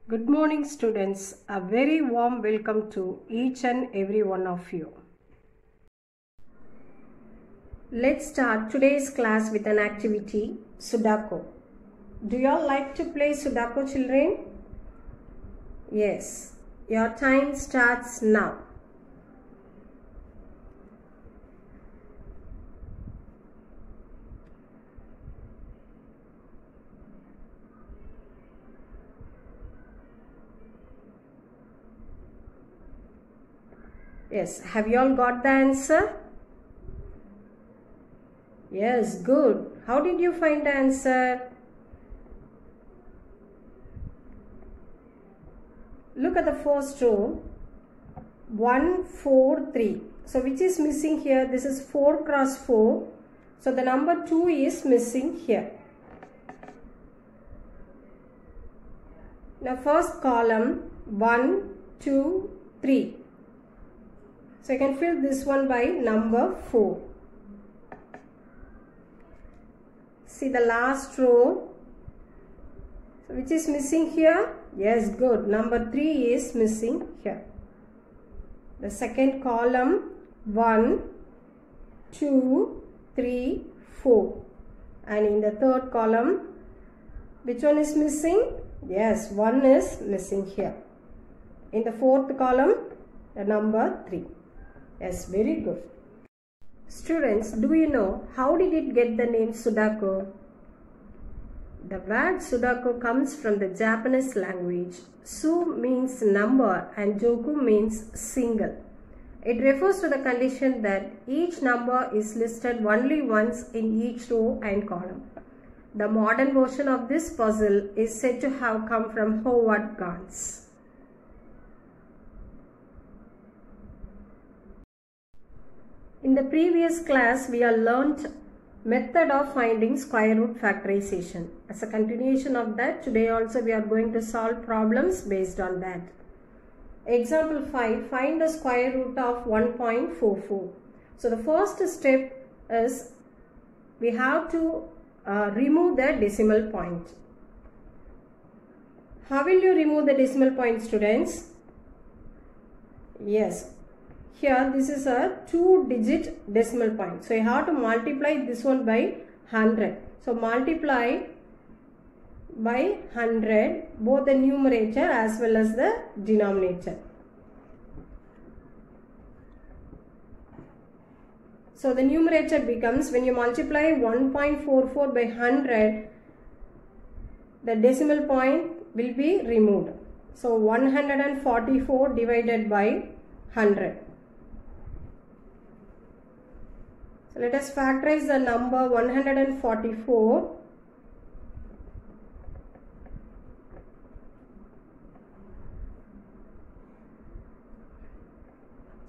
Good morning, students. A very warm welcome to each and every one of you. Let's start today's class with an activity, Sudoku. Do you all like to play Sudoku, children? Yes. Your time starts now. Yes, have you all got the answer? Yes, good. How did you find the answer? Look at the first row. 1, 4, 3. So which is missing here? This is 4 cross 4. So the number 2 is missing here. Now first column 1, 2, 3. So I can fill this one by number 4. See the last row. So which is missing here? Yes, good. Number 3 is missing here. The second column 1, 2, 3, 4. And in the third column, which one is missing? Yes, 1 is missing here. In the fourth column, the number 3. Yes, very good. Students, do you know how did it get the name Sudoku? The word Sudoku comes from the Japanese language. Su means number and Joku means single. It refers to the condition that each number is listed only once in each row and column. The modern version of this puzzle is said to have come from Howard Gans. In the previous class, we have learnt method of finding square root factorization. As a continuation of that, today also we are going to solve problems based on that. Example 5, find the square root of 1.44. So the first step is we have to remove the decimal point. How will you remove the decimal point, students? Yes. Here this is a 2-digit decimal point. So you have to multiply this one by 100. So multiply by 100 both the numerator as well as the denominator. So the numerator becomes, when you multiply 1.44 by 100, the decimal point will be removed. So 144 divided by 100. So let us factorize the number 144.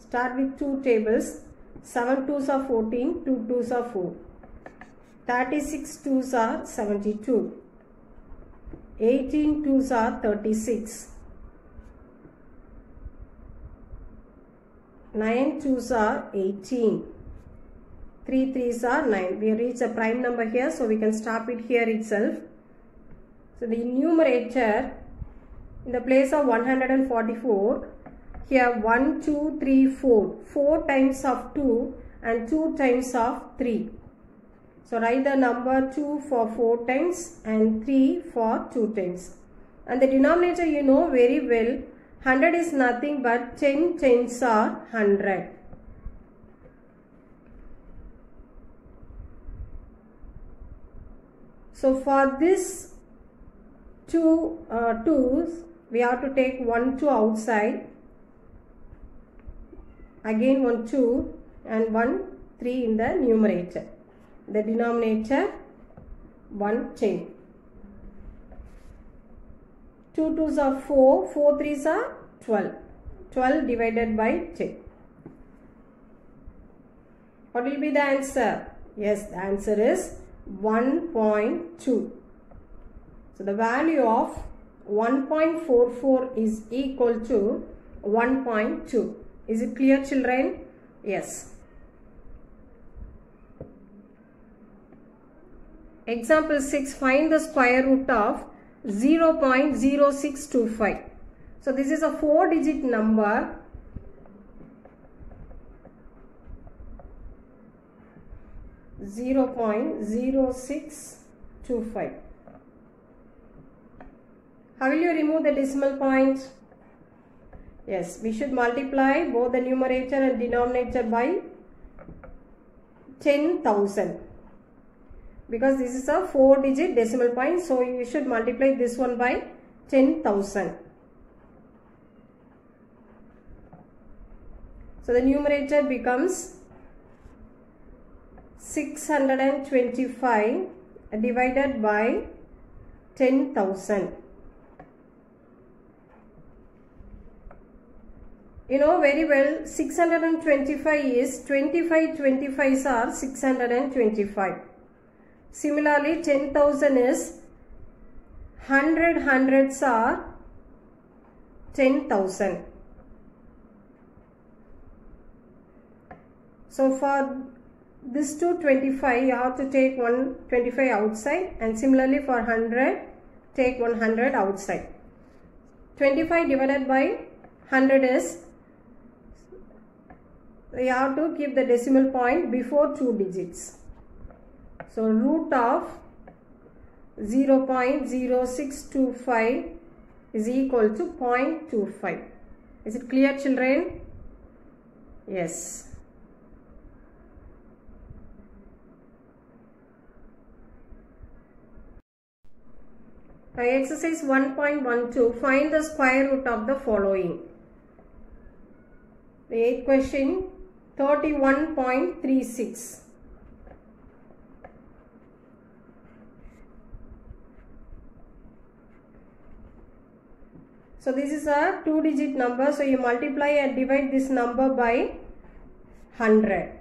Start with 2 tables. 7 2s are 14, 2 2s are 4. 36 2s are 72. 18 2s are 36. 9 2s are 18. 3 3s are 9. We reach a prime number here, so we can stop it here itself. So the numerator, in the place of 144, here 1, 2, 3, 4. 4 times of 2 and 2 times of 3. So write the number 2 for 4 times and 3 for 2 times. And the denominator you know very well. 100 is nothing but 10 tens are 100. So for this 2's, we have to take 1 2 outside. Again 1 2 and 1 3 in the numerator. The denominator 1 10. 2 2s are 4, 4 3s are 12. 12 divided by 10. What will be the answer? Yes, the answer is 1.2. So the value of 1.44 is equal to 1.2. Is it clear, children? Yes. Example 6. Find the square root of 0.0625. So this is a 4-digit number. (0.0625). How will you remove the decimal point? Yes, we should multiply both the numerator and denominator by 10,000. Because this is a 4-digit decimal point, so you should multiply this one by 10,000. So the numerator becomes 625 divided by 10,000. You know very well, 625 is 25 25s are 625. Similarly, 10,000 is 100 hundreds are 10,000. So for this 225, you have to take 125 outside, and similarly for 100, take 100 outside. 25 divided by 100 is, you have to keep the decimal point before 2 digits. So root of 0.0625 is equal to 0.25. Is it clear, children? Yes. Now exercise 1.12, find the square root of the following. The 8th question, 31.36. So this is a 2-digit number, so you multiply and divide this number by 100.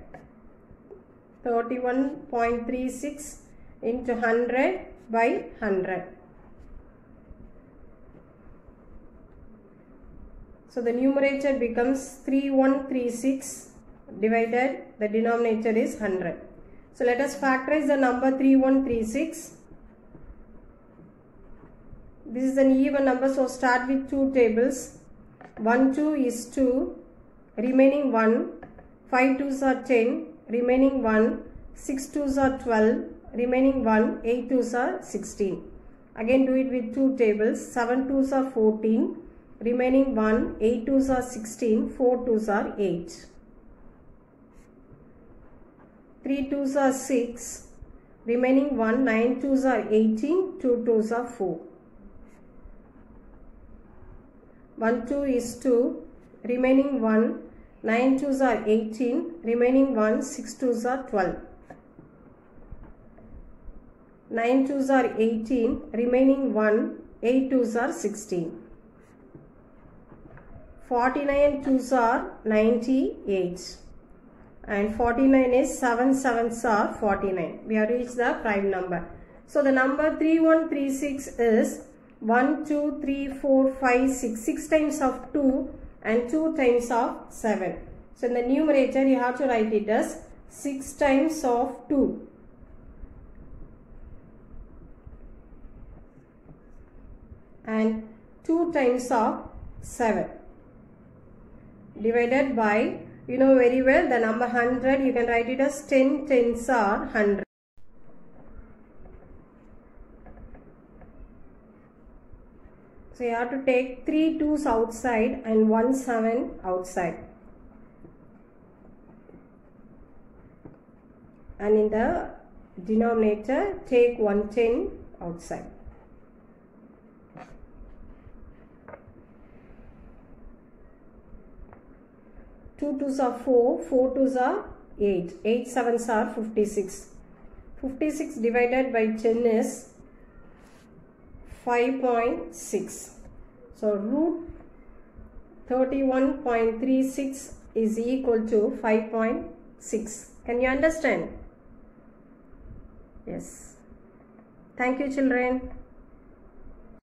31.36 into 100 by 100. So the numerator becomes 3136 divided, the denominator is 100. So let us factorize the number 3136. This is an even number, so start with 2 tables. 1 2 is 2, remaining 1. 5 2s are 10, remaining 1. 6 2s are 12, remaining 1. 8 2s are 16. Again do it with 2 tables. 7 2s are 14, remaining 1. 8 2s are 16, 4 2s are 8. 3 2s are 6, remaining 1. 9 2s are 18, 2 2s are 4. 1 2 is 2, remaining 1. 9 2s are 18, remaining 1. 6 2s are 12. 9 2s are 18, remaining 1. 8 2s are 16. 49 2s are 98. And 49 is 7 7s are 49. We have reached the prime number. So the number 3136 is 1, 2, 3, 4, 5, 6. 6 times of 2 and 2 times of 7. So in the numerator you have to write it as 6 times of 2. And 2 times of 7. Divided by, you know very well, the number 100, you can write it as 10 tens are 100. So you have to take 3 2s outside and 1 7 outside. And in the denominator, take 1 10 outside. Two 2s are 4, 4 2s are 8, 8 7s are 56. 56 divided by 10 is 5.6. So root 31.36 is equal to 5.6. Can you understand? Yes. Thank you, children.